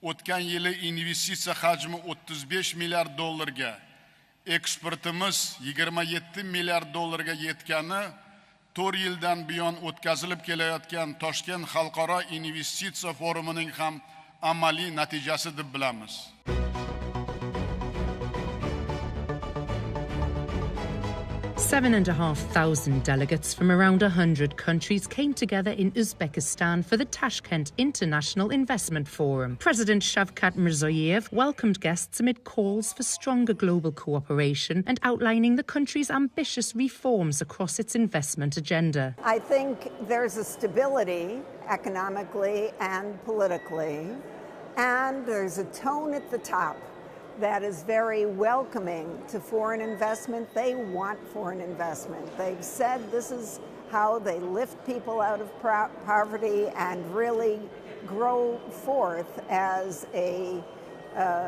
O'tgan yili investitsiya hajmi 35 milliard dollarga, eksportimiz 27 milliard dollarga yetgani 4 yildan buyon o'tkazilib kelayotgan Tashkent xalqaro investitsiya forumining ham amaliy natijasi deb bilamiz. 7,500 delegates from around 100 countries came together in Uzbekistan for the Tashkent International Investment Forum. President Shavkat Mirziyoyev welcomed guests amid calls for stronger global cooperation and outlining the country's ambitious reforms across its investment agenda. I think there's a stability economically and politically, and there's a tone at the top that is very welcoming to foreign investment. They want foreign investment. They've said this is how they lift people out of poverty and really grow forth as a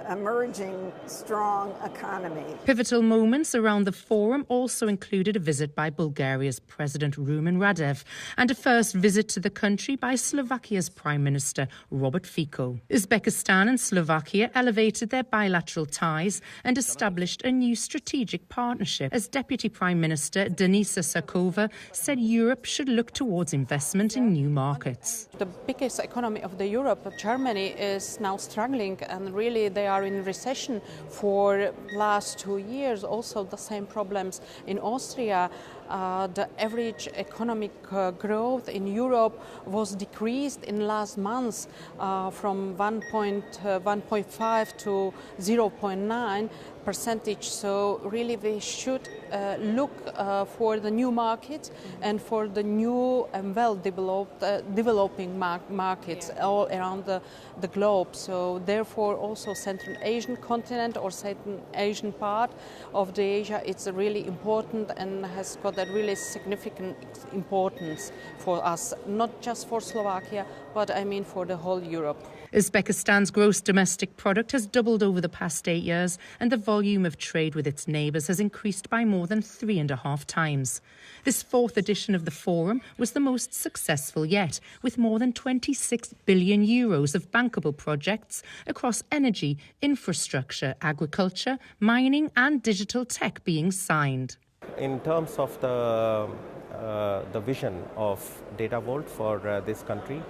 emerging strong economy. Pivotal moments around the forum also included a visit by Bulgaria's President Rumen Radev and a first visit to the country by Slovakia's Prime Minister Robert Fico. Uzbekistan and Slovakia elevated their bilateral ties and established a new strategic partnership. As Deputy Prime Minister Denisa Sakova said, Europe should look towards investment in new markets. The biggest economy of Europe, Germany, is now struggling, and really they are in recession for last 2 years. Also the same problems in Austria. The average economic growth in Europe was decreased in last months from 1.5 to 0.9%. So really we should look for the new markets and for the new and well-developed developing markets all around the globe. So therefore also Central Asian continent or Central Asian part of the Asia, it's really important and has got a really significant importance for us, not just for Slovakia, but I mean for the whole Europe. Uzbekistan's gross domestic product has doubled over the past 8 years, and the volume of trade with its neighbours has increased by more than 3.5 times. This fourth edition of the forum was the most successful yet, with more than 26 billion euros of bankable projects across energy, infrastructure, agriculture, mining and digital tech being signed. In terms of the vision of Data Vault for this country,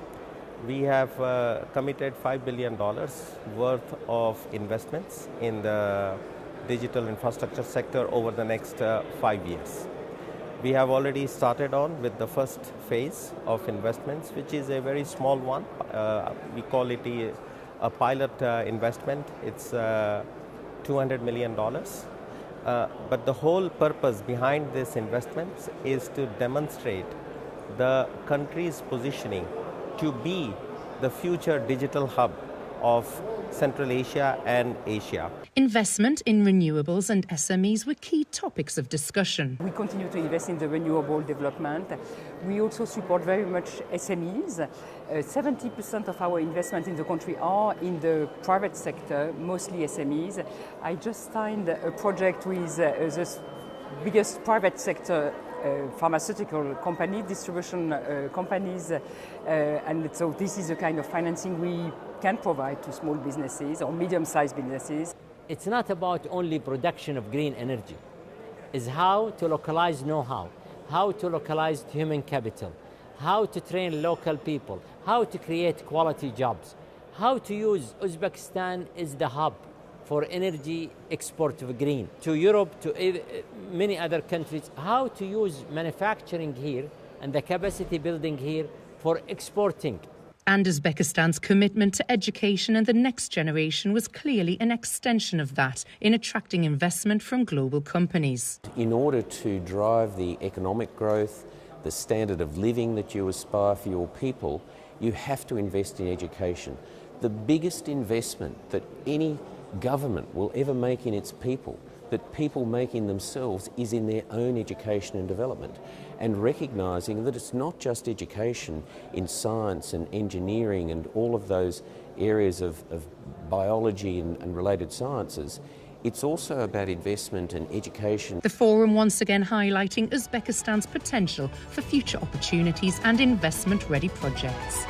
we have committed $5 billion worth of investments in the digital infrastructure sector over the next 5 years. We have already started on with the first phase of investments, which is a very small one. We call it a pilot investment. It's $200 million. But the whole purpose behind this investment is to demonstrate the country's positioning to be the future digital hub of Central Asia and Asia. Investment in renewables and SMEs were key topics of discussion. We continue to invest in the renewable development. We also support very much SMEs. 70% of our investment in the country are in the private sector, mostly SMEs. I just signed a project with the biggest private sector pharmaceutical company, distribution companies, and so this is the kind of financing we can provide to small businesses or medium-sized businesses. It's not about only production of green energy. It's how to localize know-how, how to localize human capital, how to train local people, how to create quality jobs, how to use Uzbekistan as the hub for energy export of green to Europe, to many other countries, how to use manufacturing here and the capacity building here for exporting. And Uzbekistan's commitment to education and the next generation was clearly an extension of that in attracting investment from global companies. In order to drive the economic growth, the standard of living that you aspire for your people, you have to invest in education. The biggest investment that any government will ever make in its people, that people make in themselves, is in their own education and development, and recognising that it's not just education in science and engineering and all of those areas of biology and related sciences. It's also about investment and education. The forum once again highlighting Uzbekistan's potential for future opportunities and investment-ready projects.